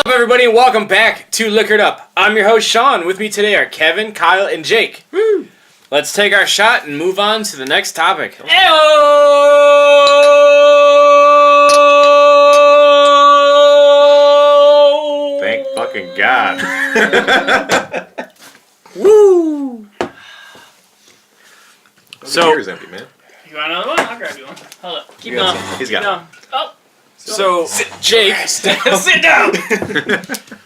up, everybody, and welcome back to Liquored Up. I'm your host, Sean. With me today are Kevin, Kyle, and Jake. Woo! Let's take our shot and move on to the next topic. Thank fucking God. Woo! So, the beer is empty, man. You want another one? I'll grab you one. Hold up. Keep going. He's got going. Oh. So, Jake, Sit down.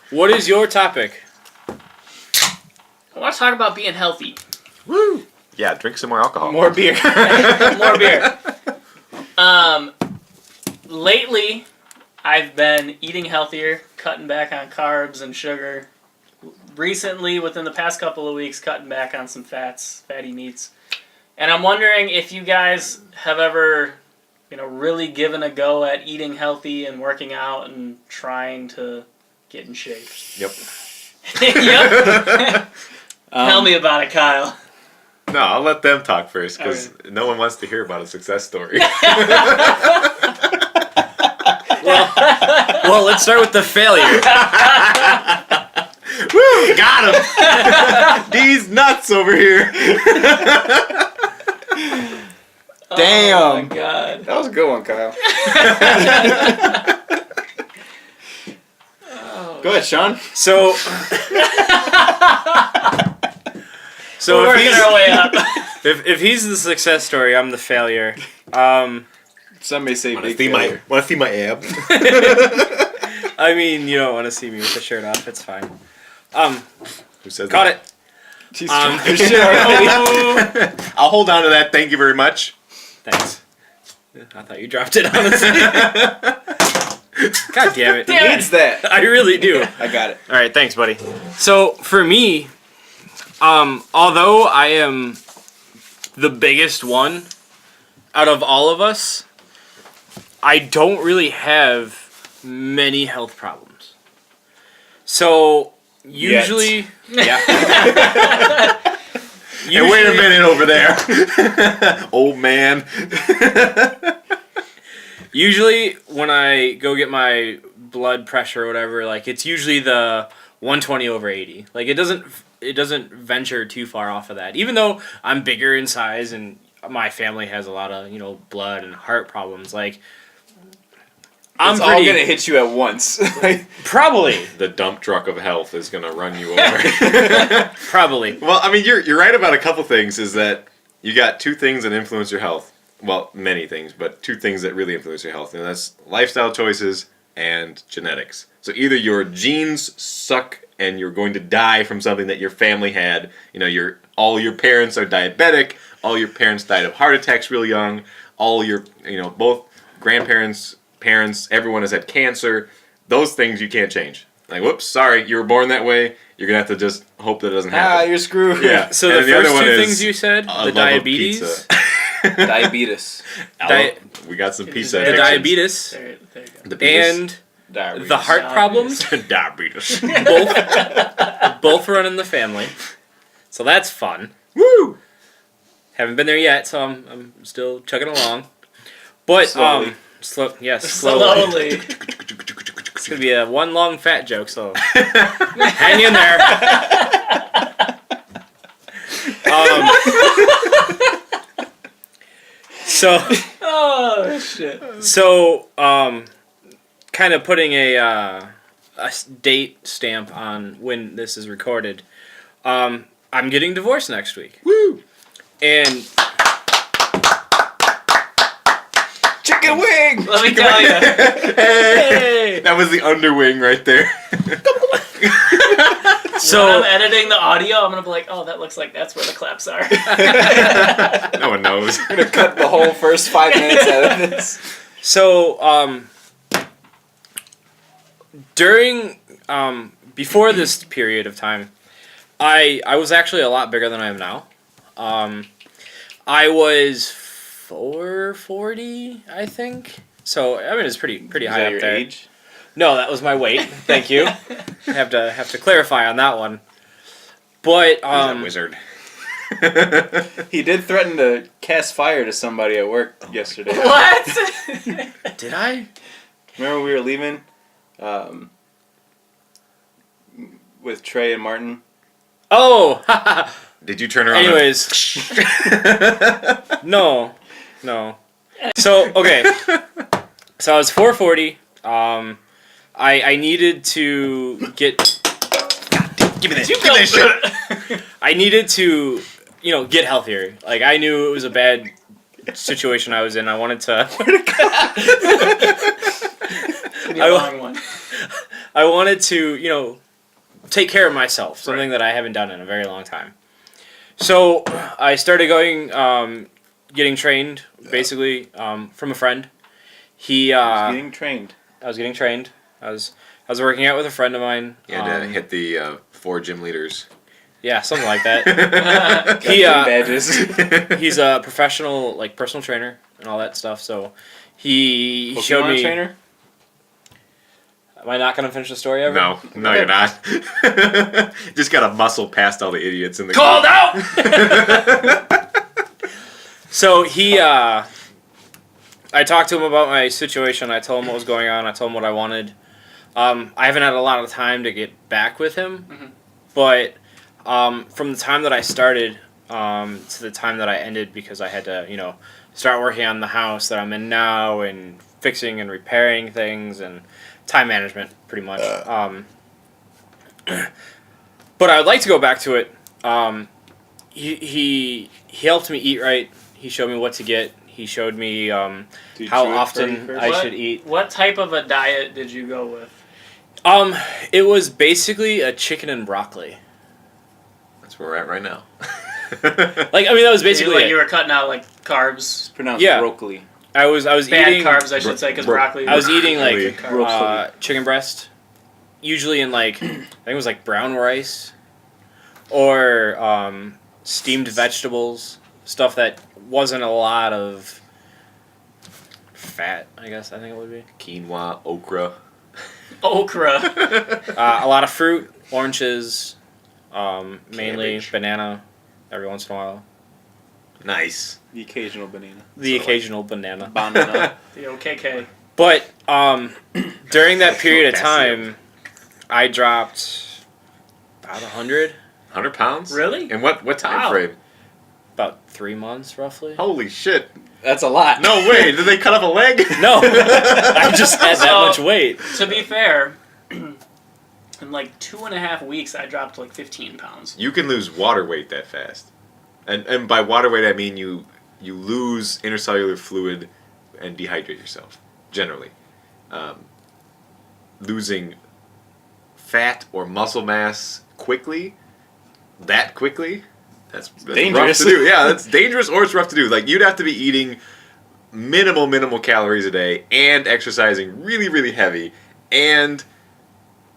what is your topic? I want to talk about being healthy. Woo! Yeah, drink some more alcohol. More beer. More beer. Lately, I've been eating healthier, cutting back on carbs and sugar. Recently, within the past couple of weeks, cutting back on some fatty meats. And I'm wondering if you guys have ever, really given a go at eating healthy and working out and trying to get in shape. Yep. Yep. Tell me about it, Kyle. No, I'll let them talk first, because no one wants to hear about a success story. Well, let's start with the failure. Woo! Got him! These nuts over here. Damn. Oh my God. That was a good one, Kyle. Go ahead, Sean. So We're working our way up. if he's the success story, I'm the failure. Some may say Want big to see failure. my ab? I mean, you don't want to see me with the shirt off. It's fine. Who says Got that? it. He's trying to shit already. I'll hold on to that. Thank you very much. Thanks. I thought you dropped it, honestly. God damn it. He needs that. I really do. I got it. All right, thanks, buddy. So, for me, although I am the biggest one out of all of us, I don't really have many health problems. So, usually... Yeah. Hey, wait a minute over there. Old man. Usually, when I go get my blood pressure or whatever, like, it's usually the 120/80. Like, it doesn't venture too far off of that. Even though I'm bigger in size and my family has a lot of, blood and heart problems, like, It's all gonna hit you at once. Probably. The dump truck of health is gonna run you over. Probably. Well, I mean, you're right about a couple things. Is that you got two things that influence your health. Well, many things, but two things that really influence your health, and that's lifestyle choices and genetics. So either your genes suck and you're going to die from something that your family had. All your parents are diabetic. All your parents died of heart attacks real young. All your, both grandparents, parents, everyone has had cancer. Those things you can't change. Like, whoops, sorry, you were born that way. You're gonna have to just hope that it doesn't happen. You're screwed. Yeah. So And the other first one two is things you said, a the love of diabetes, pizza. Diabetes. We got some pizza. the There addictions. diabetes, There you go. The beatus. and Diabetes. the heart problems, Diabetes. both run in the family. So that's fun. Woo! Haven't been there yet, so I'm still chugging along. But Slowly. slowly. Slowly. It's gonna be a one long fat joke, so hang in there. Oh, shit. So kind of putting a date stamp on when this is recorded. I'm getting divorced next week. Woo! And Chicken wing! Let me tell you. Hey! That was the underwing right there. so When I'm editing the audio, I'm going to be like, oh, that looks like that's where the claps are. No one knows. I'm gonna cut the whole first 5 minutes out of this. So, during, before this period of time, I was actually a lot bigger than I am now. I was 440, I think. So, I mean, it's pretty Is high that up your there. age? No, that was my weight. Thank you. have to clarify on that one. But, He's a wizard. He did threaten to cast fire to somebody at work yesterday. What? did I? Remember we were leaving? with Trey and Martin? Oh, Did you turn around? anyways, no. So okay, so I was 440. I needed to get. Give me that. You Give me that shit. go. I needed to, get healthier. Like I knew it was a bad situation I was in. I wanted to. Be a long one. I wanted to, take care of myself. Something that I haven't done in a very long time. So I started going, getting trained basically from a friend. He Getting trained. I was getting trained. I was working out with a friend of mine. You had to hit the 4 gym leaders. Yeah, something like that. He badges. He's a professional, like personal trainer and all that stuff. So he showed Pokemon me. trainer. Am I not gonna finish the story ever? No, you're not. Just gotta muscle past all the idiots in the Called out. So he, I talked to him about my situation. I told him what was going on. I told him what I wanted. I haven't had a lot of time to get back with him, but from the time that I started to the time that I ended, because I had to, start working on the house that I'm in now and fixing and repairing things and time management, pretty much. But I would like to go back to it. He helped me eat right. He showed me what to get. He showed me how often I should eat. What type of a diet did you go with? It was basically a chicken and broccoli. That's where we're at right now. That was basically like it. you were cutting out like carbs, Pronounced Yeah. broccoli. I was bad eating carbs, I should say, because broccoli. I was eating Broccoli. like Broccoli. chicken breast, usually in like I think it was like brown rice, or steamed vegetables, stuff that wasn't a lot of fat. I guess I think it would be Quinoa, okra. okra. a lot of fruit, oranges, mainly Cabbage. banana, every once in a while. Nice. The occasional banana. The occasional banana. Banana. The OKK. But during that period of Potassium. time, I dropped about 100, 100 pounds? Really? In what time Wow. frame? about 3 months roughly. Holy shit. That's a lot. No way. Did they cut off a leg? No, I just had that So- much weight. To be fair, in like 2.5 weeks, I dropped like 15 pounds. You can lose water weight that fast. And by water weight, I mean you lose intercellular fluid and dehydrate yourself, generally. Losing fat or muscle mass that quickly, that's Dangerous. rough to do. Yeah, that's dangerous or it's rough to do. Like, you'd have to be eating minimal calories a day and exercising really, really heavy and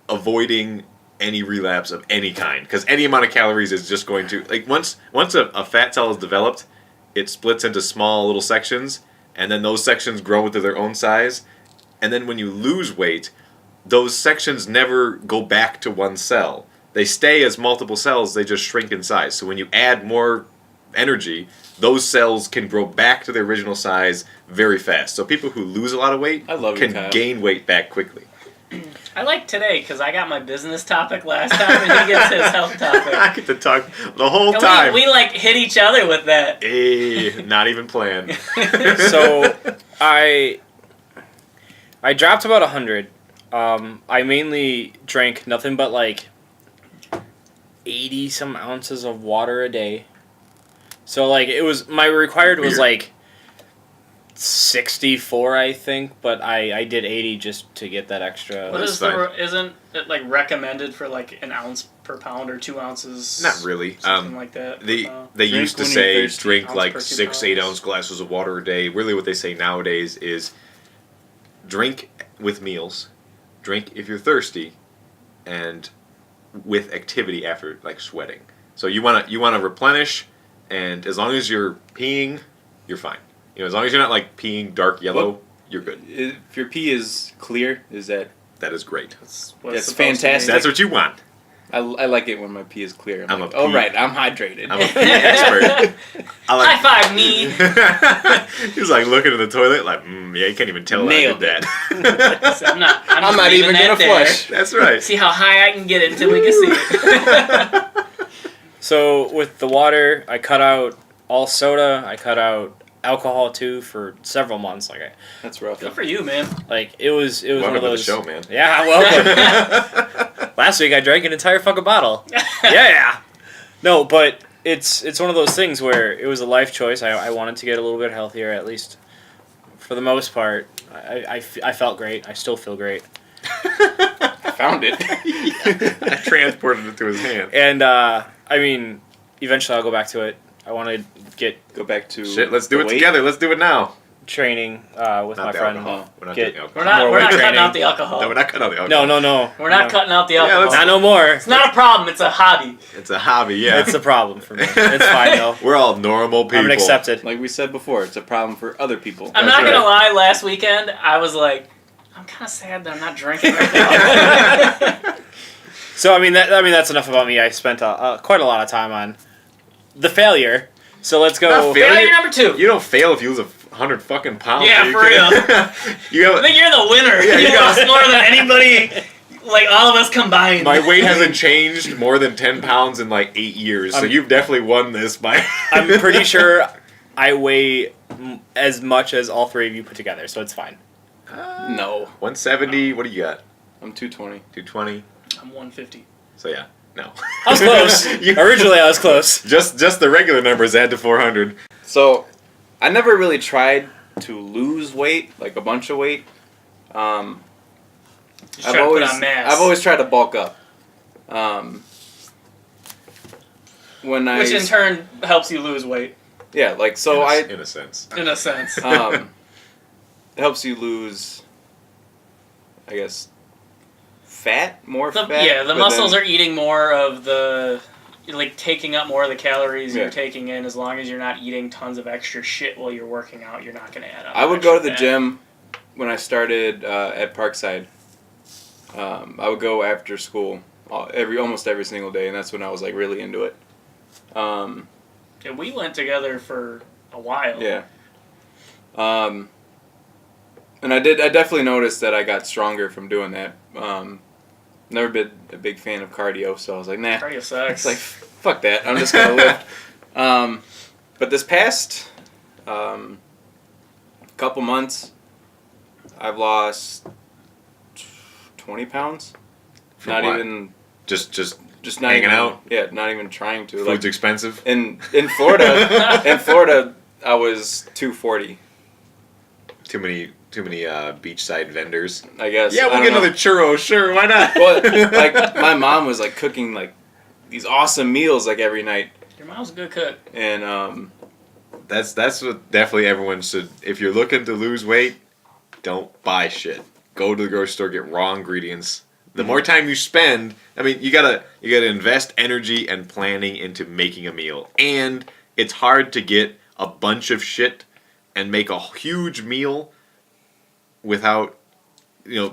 avoiding any relapse of any kind, because any amount of calories is just going to, like, once a fat cell is developed, it splits into small little sections, and then those sections grow into their own size, and then when you lose weight, those sections never go back to one cell. They stay as multiple cells, they just shrink in size. So when you add more energy, those cells can grow back to their original size very fast. So people who lose a lot of weight I love you, can Kyle. gain weight back quickly. I like today because I got my business topic last time and he gets his health topic. I get to talk the whole And time. we like hit each other with that. Hey, not even planned. So I dropped about 100. I mainly drank nothing but like 80 some ounces of water a day. So like it was, my required was Weird. like 64, I think, but I did 80 just to get that extra. What That's is fine. isn't it like recommended for like an ounce per pound or 2 ounces? Not really. Something like that. They per pound? they Drink used to when you're say thirsty. drink Ounce like per 6, 2 8 pounds. ounce glasses of water a day. Really, what they say nowadays is drink with meals, drink if you're thirsty, and with activity after, like sweating. So you wanna replenish, and as long as you're peeing, you're fine. As long as you're not like peeing dark yellow, What? you're good. If your pee is clear, is that That is great. That's what That's it's supposed to be. fantastic. That's what you want. I like it when my pee is clear. I'm like, a oh pee- right, I'm hydrated. I'm a pee expert. I High five me. He was like looking in the toilet, like, yeah, you can't even tell Nailed that I did that. So I'm not I'm not leaving even that gonna there. flush. That's right. See how high I can get it until we can see it. So with the water, I cut out all soda. I cut out alcohol too for several months. That's rough. Good for you, man. It was one Welcome of to the those. show, man. Yeah, welcome. Last week I drank an entire fucking bottle. Yeah. No, but it's one of those things where it was a life choice. I wanted to get a little bit healthier, at least for the most part. I felt great. I still feel great. I found it. I transported it to his hand. And I mean, eventually I'll go back to it. I want to get Go back to Shit, let's do the it weight. together. Let's do it now. training with Not my the friend. alcohol. We're not Get- doing alcohol. We're not More weight cutting training. out the alcohol. No, we're not cutting out the alcohol. No. We're not No. cutting out the Yeah, alcohol. let's- Not no more. It's not a problem. It's a hobby. It's a hobby, yeah. It's a problem for me. It's fine though. We're all normal people. I'm gonna accept it. Like we said before, it's a problem for other people. I'm That's not gonna right. lie. Last weekend, I was like, I'm kind of sad that I'm not drinking right now. So that's enough about me. I spent quite a lot of time on the failure. So let's go. Not failure. Failure number 2. You don't fail if you lose 100 fucking pounds. Yeah, Are you for kidding? you I have, think you're the winner. Yeah, you you lost got- more than anybody, like all of us combined. my weight hasn't changed more than 10 pounds in like 8 years, so you've definitely won this by... I'm pretty sure I weigh as much as all three of you put together, so it's fine. No, 170, what do you got? I'm 220. 220? I'm 150. So yeah, no. I was close. Originally, I was close. Just the regular numbers add to 400. So, I never really tried to lose weight, like a bunch of weight. Just try to put on mass. I've always tried to bulk up. When I Which in turn helps you lose weight, yeah, like so in a sense. in a sense. it helps you lose, I guess, fat, more fat. The muscles are eating more of the, like taking up more of the calories Yeah. you're taking in. As long as you're not eating tons of extra shit while you're working out, you're not going to add up. I would go to extra the fat. gym when I started at Parkside. I would go after school almost every single day, and that's when I was like really into it. Yeah, we went together for a while. Yeah. And I definitely noticed that I got stronger from doing that. Never been a big fan of cardio, so I was like, nah. Cardio sucks. It's like, fuck that. I'm just gonna lift. But this past couple months, I've lost 20 pounds. From Not what? even Just not hanging even, out? Yeah, not even trying to. food's expensive. In Florida, I was 240. Too many beachside vendors. I guess. Yeah, I we'll don't get know. another churro, sure, why not? Well, like my mom was like cooking like these awesome meals like every night, Your mom's a good cook. and That's what definitely everyone should. If you're looking to lose weight, don't buy shit. Go to the grocery store, get raw ingredients. The more time you spend, I mean, you gotta invest energy and planning into making a meal. And it's hard to get a bunch of shit and make a huge meal without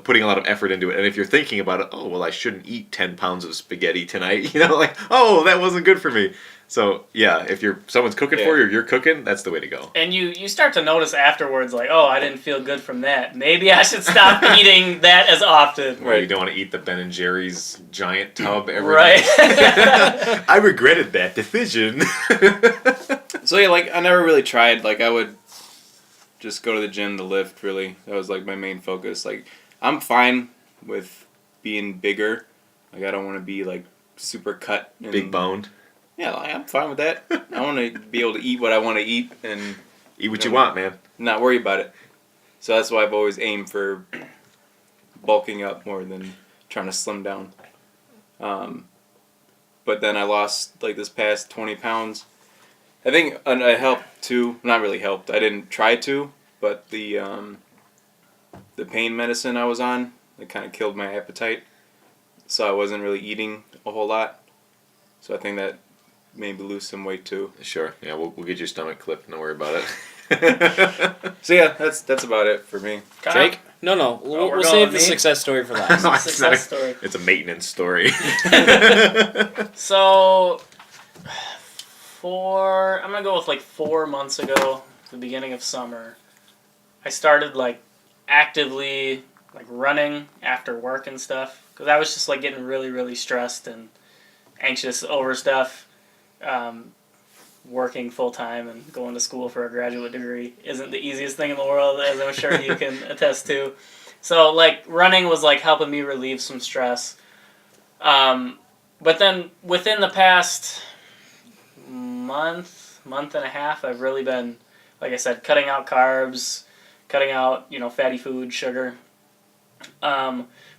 putting a lot of effort into it. And if you're thinking about it, oh well, I shouldn't eat 10 pounds of spaghetti tonight. Like, oh, that wasn't good for me. So yeah, if someone's cooking for you or you're cooking, that's the way to go. And you start to notice afterwards, like, oh, I didn't feel good from that. Maybe I should stop eating that as often. Right. You don't want to eat the Ben and Jerry's giant tub every Right. night. I regretted that decision. so yeah, like I never really tried. Like I would just go to the gym to lift. Really, that was like my main focus. Like I'm fine with being bigger. Like I don't want to be like super cut. And, Big boned. Yeah, like, I'm fine with that. I want to be able to eat what I want to eat and Eat what you want, man. not worry about it. So that's why I've always aimed for bulking up more than trying to slim down. But then I lost like this past 20 pounds. I think it helped too. Not really helped. I didn't try to, but the pain medicine I was on, it kind of killed my appetite. So I wasn't really eating a whole lot. So I think that maybe lose some weight too. Sure. Yeah, we'll get your stomach clipped. Don't worry about it. So yeah, that's about it for me. Kyle? Jake? No. we're We'll going save with the me? success story for last. No, it's not Success story. It's a maintenance story. So, I'm gonna go with like 4 months ago, the beginning of summer, I started like actively like running after work and stuff because I was just like getting really, really stressed and anxious over stuff. Working full time and going to school for a graduate degree isn't the easiest thing in the world, as I'm sure you can attest to. So like running was like helping me relieve some stress. But then within the past month and a half, I've really been, like I said, cutting out carbs, cutting out, fatty food, sugar.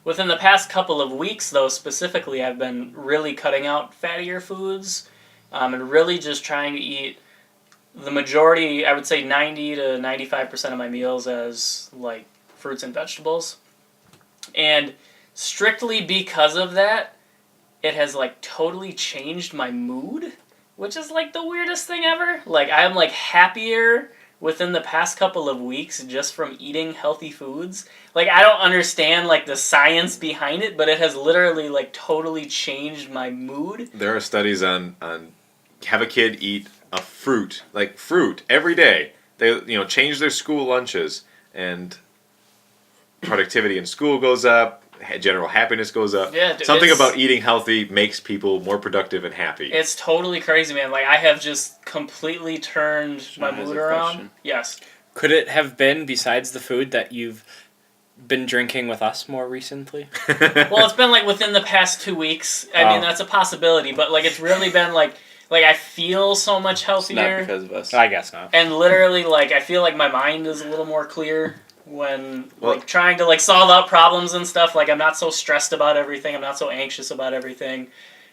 Within the past couple of weeks, though, specifically, I've been really cutting out fattier foods and really just trying to eat the majority, I would say 90 to 95% of my meals as, like, fruits and vegetables. And strictly because of that, it has, like, totally changed my mood, which is, like, the weirdest thing ever. Like, I'm, like, happier within the past couple of weeks just from eating healthy foods. Like, I don't understand, like, the science behind it, but it has literally, like, totally changed my mood. There are studies on have a kid eat a fruit, every day. They change their school lunches, and productivity in school goes up, general happiness goes up. Yeah, Something it's- about eating healthy makes people more productive and happy. It's totally crazy, man. Like, I have just completely turned my Sean has mood a around. question. Yes. Could it have been, besides the food, that you've been drinking with us more recently? Well, it's been, like, within the past 2 weeks. I mean, that's a possibility, but, like, it's really been, like I feel so much It's not healthier. because of us. I guess not. And literally, like, I feel like my mind is a little more clear when, Well- like, trying to, like, solve out problems and stuff. Like, I'm not so stressed about everything. I'm not so anxious about everything.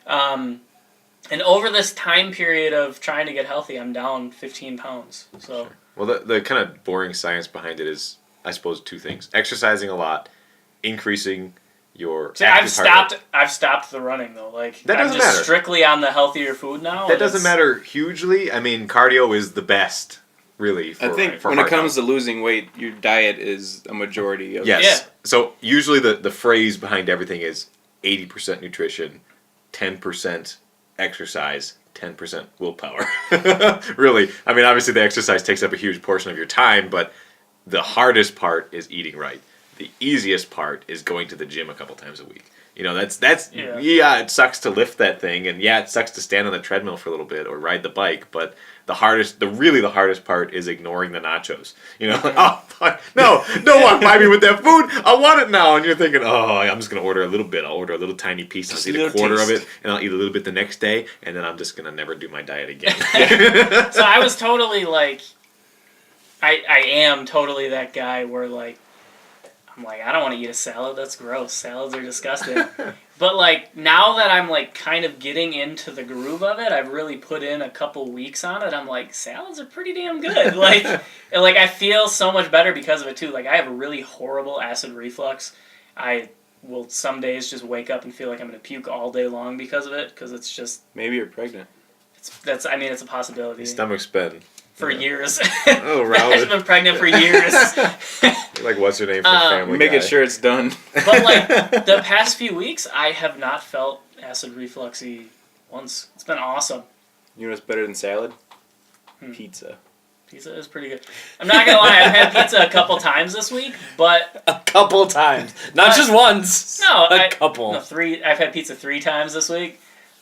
And over this time period of trying to get healthy, I'm down 15 pounds. So, Well, the kind of boring science behind it is, I suppose, two things: exercising a lot, increasing your see, I've active heart rate. stopped the running, though. Like, That I'm doesn't just matter. strictly on the healthier food now. That and doesn't it's- matter hugely. I mean, cardio is the best, really. For, I think for when it heart comes health. to losing weight, your diet is a majority of Yes. Yeah. So usually the phrase behind everything is 80% nutrition, 10% exercise, 10% willpower. Really. I mean, obviously the exercise takes up a huge portion of your time, but the hardest part is eating right. The easiest part is going to the gym a couple times a week. That's Yeah. it sucks to lift that thing, and yeah, it sucks to stand on the treadmill for a little bit or ride the bike, but the hardest part is ignoring the nachos. Like, oh, fuck, no, don't walk by me with that food. I want it now. And you're thinking, oh, I'm just going to order a little bit. I'll order a little tiny piece. Just I'll eat a a little quarter of taste. it, and I'll eat a little bit the next day, and then I'm just going to never do my diet again. So I was totally like, I am totally that guy where like, I'm like, I don't want to eat a salad. That's gross. Salads are disgusting. But like now that I'm like kind of getting into the groove of it, I've really put in a couple weeks on it. I'm like, salads are pretty damn good. Like, and like I feel so much better because of it too. Like I have a really horrible acid reflux. I will some days just wake up and feel like I'm gonna puke all day long because of it. Because it's just maybe you're pregnant. it's a possibility. Stomach's been For years. Oh, I've Robert. been pregnant for years. Like, what's her name from Family Making Guy? sure it's done. But like the past few weeks, I have not felt acid refluxy once. It's been awesome. You know what's better than salad? Pizza. Pizza is pretty good. I'm not gonna lie, I've had pizza a couple times this week, but A couple times. Not just once. no, A couple. No, 3. I've had pizza 3 times this week.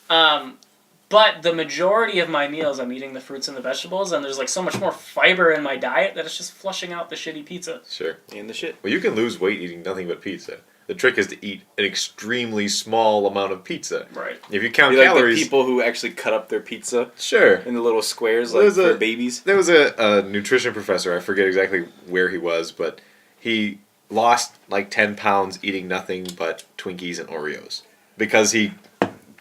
But the majority of my meals, I'm eating the fruits and the vegetables, and there's like so much more fiber in my diet that it's just flushing out the shitty pizza. Sure. And the shit. Well, you can lose weight eating nothing but pizza. The trick is to eat an extremely small amount of pizza. Right. If you count You like calories, the people who actually cut up their pizza sure. in the little squares There's like a- for babies. There was a nutrition professor, I forget exactly where he was, but he lost like 10 pounds eating nothing but Twinkies and Oreos. Because he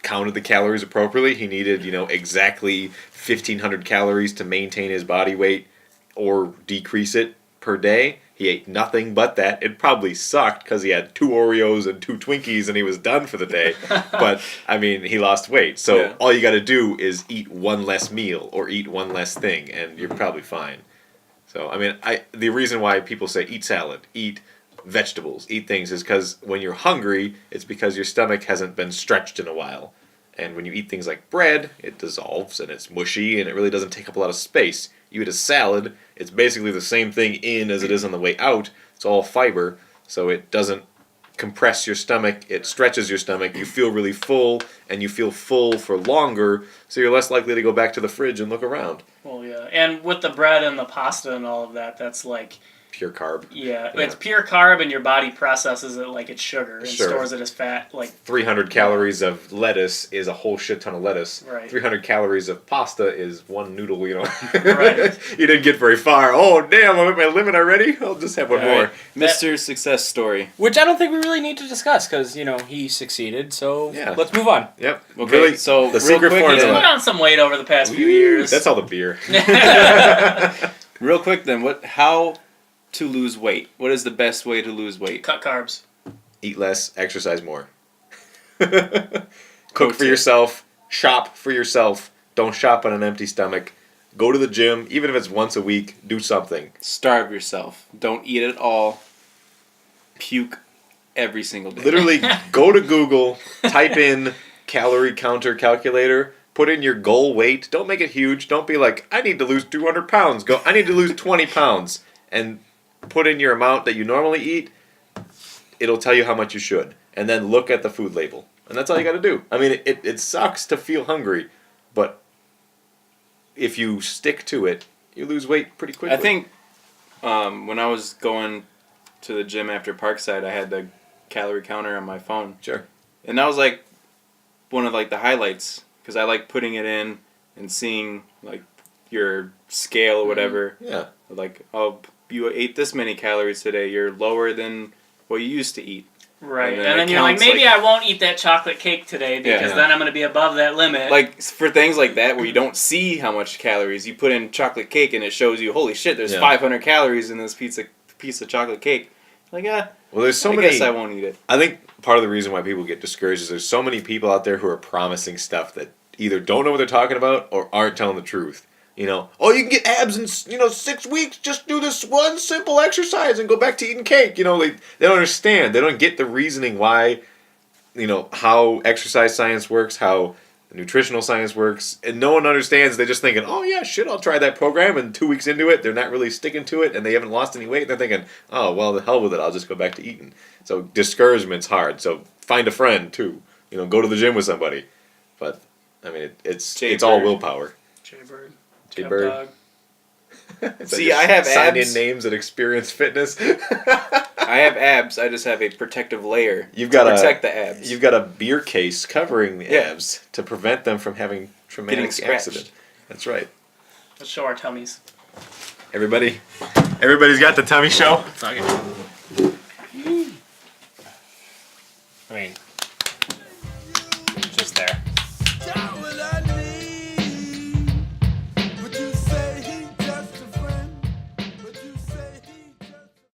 counted the calories appropriately. He needed, exactly 1,500 calories to maintain his body weight or decrease it per day. He ate nothing but that. It probably sucked because he had 2 Oreos and 2 Twinkies and he was done for the day. But, I mean, he lost weight. So Yeah. all you got to do is eat one less meal or eat one less thing and you're probably fine. So I mean, the reason why people say eat salad, eat vegetables, eat things is because when you're hungry, it's because your stomach hasn't been stretched in a while. And when you eat things like bread, it dissolves and it's mushy and it really doesn't take up a lot of space. You eat a salad, it's basically the same thing in as it is on the way out. It's all fiber, so it doesn't compress your stomach, it stretches your stomach, you feel really full, and you feel full for longer, so you're less likely to go back to the fridge and look around. Well, yeah. And with the bread and the pasta and all of that, that's like, Pure carb. yeah, Yeah. it's pure carb, and your body processes it like it's sugar and Sure. stores it as fat. Like, 300 calories of lettuce is a whole shit ton of lettuce. Right. 300 calories of pasta is one noodle, you know. Right. You didn't get very far. Oh, damn, I'm at my limit already? I'll just have one All more. right, Mr. Success Story. Which I don't think we really need to discuss because, you know, he succeeded. So Yeah. let's move on. Yep. Okay, Really, so the real secret quick, he's put formula. on some weight over the past few years. That's all the beer. Real quick then, how to lose weight? What is the best way to lose weight? Cut carbs. Eat less, exercise more. Cook for tip. yourself, shop for yourself. Don't shop on an empty stomach. Go to the gym, even if it's once a week, do something. Starve yourself. Don't eat at all. Puke every single day. Literally, go to Google, type in calorie counter calculator, put in your goal weight. Don't make it huge. Don't be like, I need to lose 200 pounds. Go, I need to lose 20 pounds. And put in your amount that you normally eat. It'll tell you how much you should. And then look at the food label. And that's all you got to do. I mean, it sucks to feel hungry, but if you stick to it, you lose weight pretty quickly. I think when I was going to the gym after Parkside, I had the calorie counter on my phone. Sure. And that was like one of like the highlights because I like putting it in and seeing like your scale or whatever. Yeah. Like, oh, you ate this many calories today. You're lower than what you used to eat. Right. And And then then it you're like, counts, maybe like- I won't eat that chocolate cake today because Yeah. then I'm going to be above that limit. Like for things like that where you don't see how much calories, you put in chocolate cake and it shows you, holy shit, there's Yeah. 500 calories in this piece of chocolate cake. Like, Well, there's so I many. guess I won't eat it. I think part of the reason why people get discouraged is there's so many people out there who are promising stuff that either don't know what they're talking about or aren't telling the truth. You know, oh, you can get abs in 6 weeks. Just do this one simple exercise and go back to eating cake. You know, they don't understand. They don't get the reasoning why. You know how exercise science works, how nutritional science works, and no one understands. They're just thinking, oh yeah, shit, I'll try that program. And 2 weeks into it, they're not really sticking to it, and they haven't lost any weight. They're thinking, oh well, the hell with it. I'll just go back to eating. So discouragement's hard. So find a friend too. You know, go to the gym with somebody. But I mean, it's Jay all Bird. willpower. Jaybird. Jay Kev Bird. Dog. So See, just I have sign abs. in names at Experience Fitness. I have abs. I just have a protective layer You've got to a- protect the abs. You've got a beer case covering the Yeah. abs to prevent them from having Getting traumatic scratched. accident. That's right. Let's show our tummies. Everybody's got the tummy show. I mean,